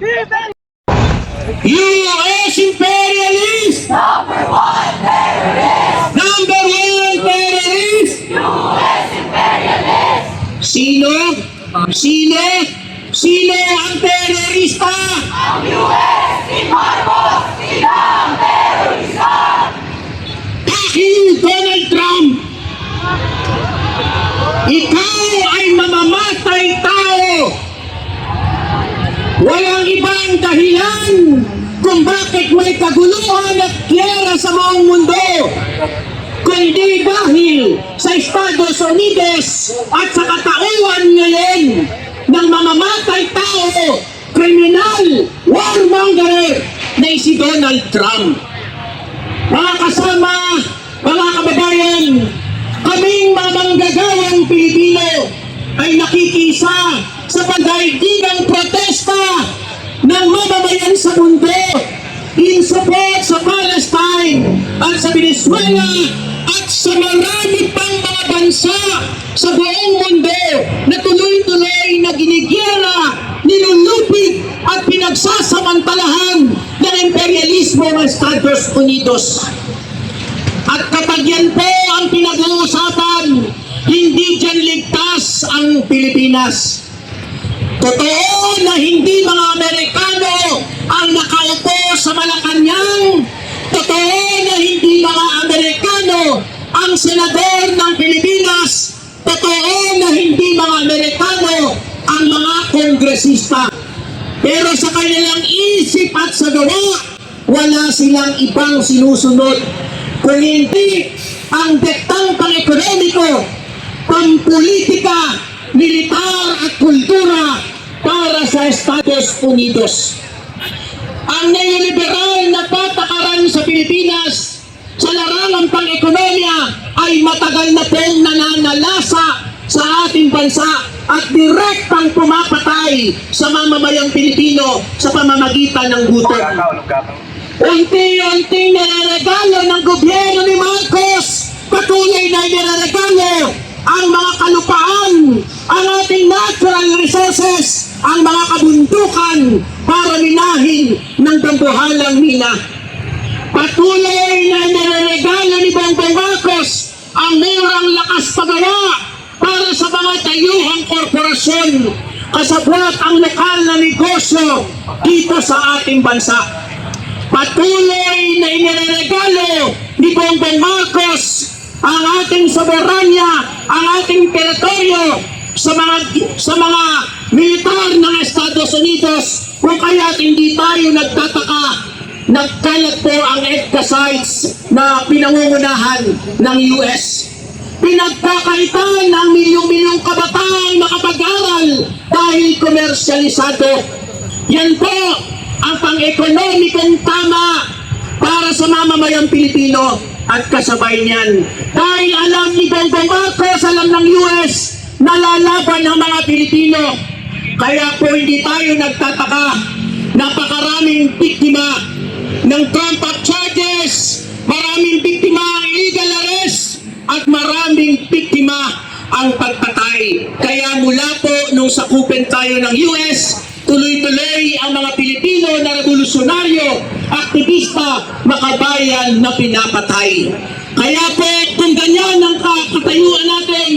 US imperialist! Number one terrorist! Number one terrorist! US imperialist! Sino? Sino? Sino ang terorista? Ang US si Marcos! Sila ang terorista! Dahil Donald Trump, ikaw ay mamamatay tao. Walang ibang dahilan kung bakit may kaguluhan at giyera sa buong mundo, kundi dahil sa Estados Unidos at sa katauhan ngayon ng mamamatay tao, kriminal, warmonger na si Donald Trump. Mga kasama, mga kababayan, kaming mga manggagawang Pilipino ay nakikisa sa pagdaigdigang protesta ng mamamayan sa mundo in support sa Palestine at sa Venezuela at sa marami pang mga bansa sa buong mundo na tuloy-tuloy na ginigyera, nilulupit at pinagsasamantalahan ng imperialismo ng Estados Unidos. At kapag yan po ang pinag-uusapan, hindi dyan ligtas ang Pilipinas. Totoo na hindi mga Amerikano ang nakaupo sa Malacanang. Totoo na hindi mga Amerikano ang senador ng Pilipinas. Totoo na hindi mga Amerikano ang mga kongresista. Pero sa kanilang isip at sa gawa, wala silang ibang sinusunod kung hindi ang dektang pang-ekonomiko, pang-politika, militar at kultura para sa Estados Unidos. Ang neoliberal na patakaran sa Pilipinas sa larangang pang-ekonomiya ay matagal na pong nananalasa sa ating bansa at direktang pumapatay sa mamamayang Pilipino sa pamamagitan ng gutom. Unti-unting nilaregalo ng gobyerno ni Marcos, patuloy na nilaregalo ang mga kalupaan, ang ating natural resources, ang mga kabundukan para minahin ng dambuhalang mina. Patuloy na nilaregalo ni Bongbong Marcos ang mayroong lakas pagawa para sa mga tayuhang korporasyon, kasabwat ang lokal na negosyo dito sa ating bansa. Patuloy na iniregalo ni Bongbong Marcos ang ating soberanya, ang ating teritoryo sa mga militar ng Estados Unidos. Kung kaya't hindi tayo nagtataka, nagkalat po ang EDCA sites na pinangungunahan ng US. Pinagkakaitan ng milyong-milyong kabataan makapag-aral dahil komersyalisado. Yan po ang pang-ekonomikong tama para sa mamamayang Pilipino at kasabay niyan. Dahil alam ni Bongbong Marcos, alam ng US, nalalaban ng mga Pilipino. Kaya po hindi tayo nagtataka, napakaraming biktima ng Trump Act charges, maraming biktima ang illegal arrest, at maraming biktima ang pagpatay. Kaya mula po nung sakupin tayo ng US, tuloy-tuloy ang mga Pilipino na revolusyonaryo, aktivista, makabayan na pinapatay. Kaya po kung ganyan ang katayuan natin,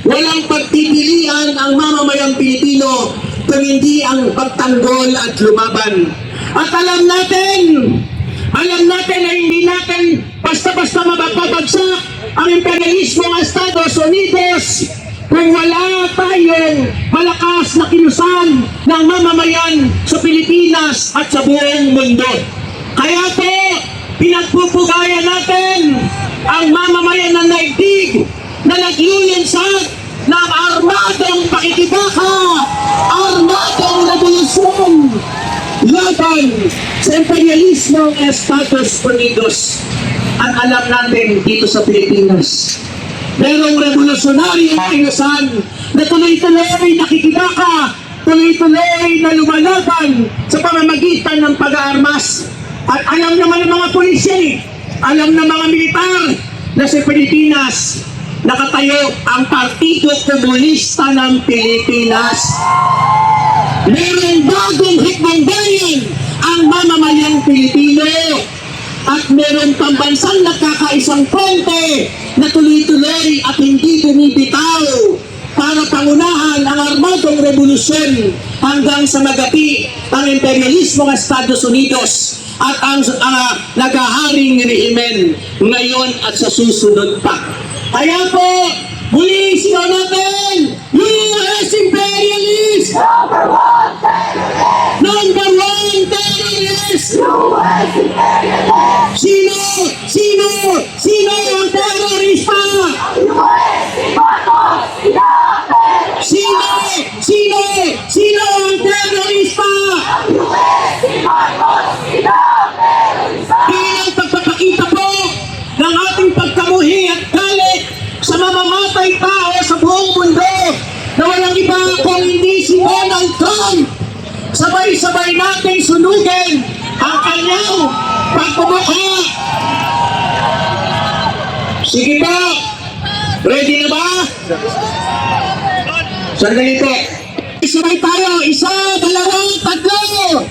walang pagpipilian ang mamamayang Pilipino kung hindi ang pagtanggol at lumaban. At alam natin na hindi natin basta-basta mapapabagsak ang imperialismo ng Estados Unidos kung wala tayong malakas na kilusan ng mamamayan sa Pilipinas at sa buong mundo. Kaya po, pinagpupugayan natin ang mamamayan ng naigdig na naglulunsad ng armadong pakikibaka, armadong revolusyon laban sa imperialismo ng Estados Unidos. At alam natin dito sa Pilipinas, merong revolusyonaryong kilusan na tuloy-tuloy nakikibaka, tuloy-tuloy na lumalaban sa pamamagitan ng pag-aarmas. At alam naman ng mga pulisya, alam ng mga militar na sa Pilipinas nakatayo ang Partido Komunista ng Pilipinas. Merong bagong hikbang bayan Pilipino at meron pang bansang nagkakaisang fronte na tuloy-tuloy at hindi bumibitaw para pangunahan ang armadong revolusyon hanggang sa magapi ang imperialismo ng Estados Unidos at ang naghaharing rehimen ngayon at sa susunod pa. Kaya po, muli sigaw natin, US imperialist! Number one terrorist! Number one terrorist! US imperialist! Sino ang terorista? US si Marcos! Sila ang terrorista! Sino ang terorista? US si Marcos! Sila ang terrorista! Bilang pagpapakita po ng ating pagkamuhi at galit sa mamamatay tao sa buong mundo na walang iba kung hindi si Donald Trump, sabay-sabay nating sunugin ang kanyang pagpumukha. Sige po, ready na ba? Sandali po. Sabay tayo, isa, dalawa, tatlo.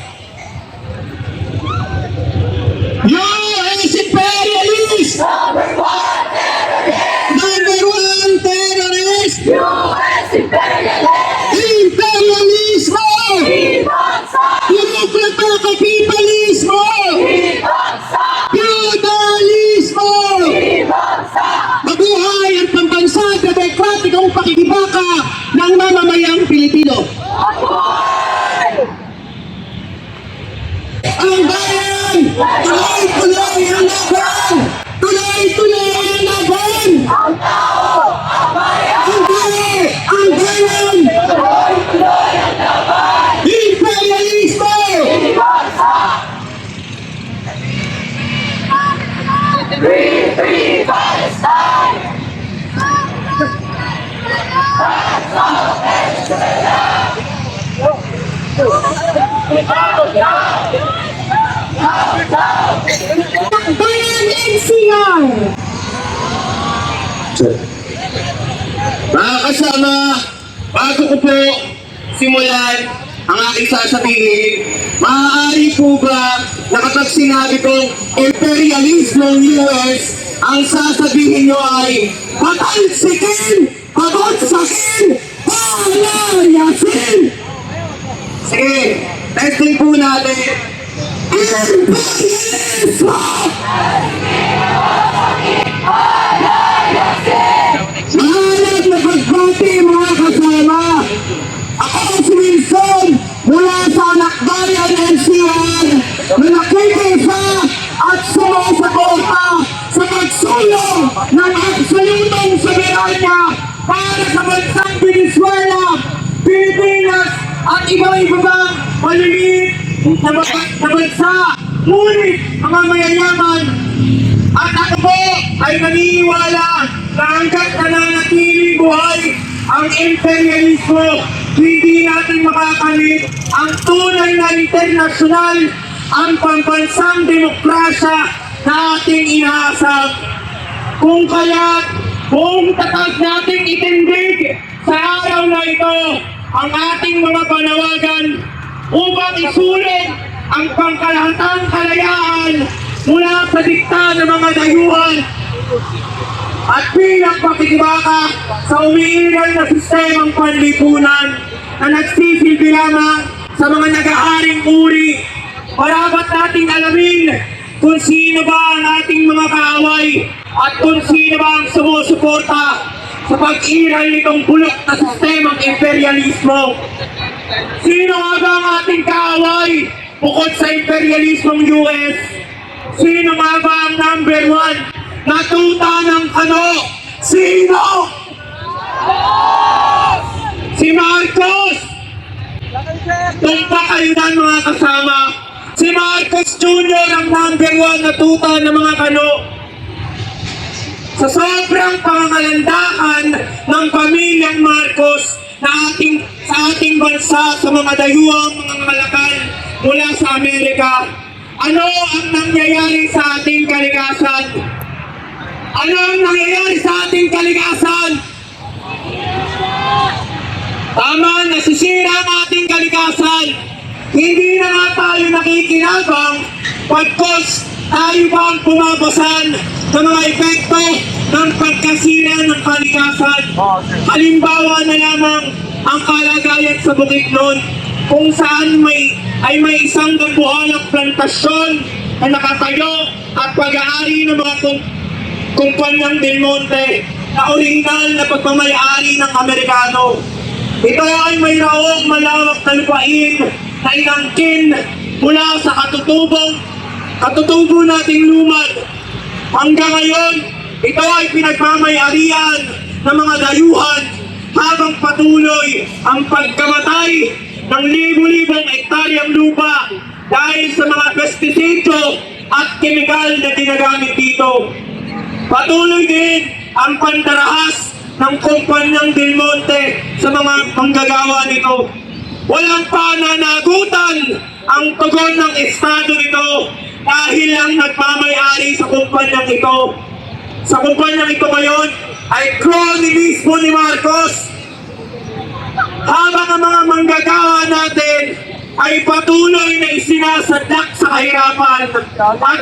US imperialist! Number one terrorist! Number one terrorist! US imperialist! Imperialismo! Ibansa! Demokrata kapitalismo! Ibansa! Feudalismo! Ibansa! Mabuhay ang pambansa demokratikong pakikibaka ng mamamayang Pilipino. Ang bayan! Tuloy-tuloy ang laban! Tuloy-tuloy ang laban! Ang tao! Ang bayan! Ang bayan! Ang bayan! Tuloy-tuloy ang laban! Imperialismo! Ibansa! Free Palestine! Bayan NCR! Mga kasama, bago ko po simulan ang aking sasabihin, maaari po ba na kapag sinabi kong imperialismo ng US, ang sasabihin nyo ay patalsikin, pagotsakin, palayasin! Sige, testing po natin. Imperialismo! Mahalap na pagbati mga kasama. Ako si Wilson mula sa Nakbayan NCR na nakikisa at sumusuporta sa pagsulong ng absolutong soberanya para sa bansang Venezuela, Pilipinas at iba-iba pang maliliit na bansa. Ngunit mga mayayaman at ako po ay naniniwala na hanggat nananatiling buhay ang imperialismo, hindi natin makakamit ang tunay na internasyonal, ang pambansang demokrasya na ating inaasam. Kung kaya't, kung tatag nating itindig sa araw na ito ang ating mga panawagan upang isulit ang pangkalahatang kalayaan mula sa dikta ng mga dayuhan at bilang pakikibaka sa umiiral na sistemang panlipunan na nagsisilbi lamang sa mga nag-aaring uri. Marapat nating alamin kung sino ba ang ating mga kaaway at kung sino ba ang sumusuporta sa pag-iral nitong bulok na sistemang imperialismo. Sino nga ba ang ating kaaway bukod sa imperialismong US? Sino nga ba ang number one na tuta ng ano? Sino? Si Marcos! Tumpa kayo na mga kasama. Si Marcos Jr. ang number one na tuta ng mga kano. Sa sobrang pangangalandakan ng pamilyang Marcos sa ating bansa sa mga dayuhang mga malakal mula sa Amerika, ano ang nangyayari sa ating kalikasan? Ano ang nangyayari sa ating kalikasan? Tama, nasisira ang ating kalikasan. Hindi na nga tayo nakikinabang Pagkos tayo ba ang pumabasan sa mga epekto ng pagkasira ng kalikasan? Halimbawa na lamang ang kalagayan sa Bukidnon kung saan may isang dambuhalang plantasyon na nakatayo at pag-aari ng mga kumpanyang Del Monte na orihinal na pagmamayari ng Amerikano. Ito ay mayroong malawak na lupain na inangkin mula sa katutubo nating lumad. Hanggang ngayon, ito ay pinagmamayarian ng mga dayuhan habang patuloy ang pagkamatay ng libu-libong hektaryang lupa dahil sa mga pestisidyo at kemikal na ginagamit dito. Patuloy din ang pandarahas ng kumpanyang Del Monte sa mga manggagawa nito. Walang pananagutan ang tugon ng Estado nito dahil lang nagmamayari sa kumpanyang ito. Sa kumpanyang ito ngayon ay crony mismo ni Marcos. Habang ang mga manggagawa natin ay patuloy na isinasadlak sa kahirapan at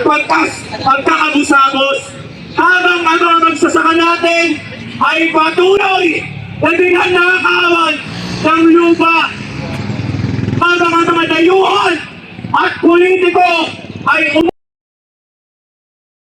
pagkakabusabos. Habang ang mga magsasaka natin ay patuloy na dinanakawan ng lupa. Habang ang mga dayuhan at politiko ay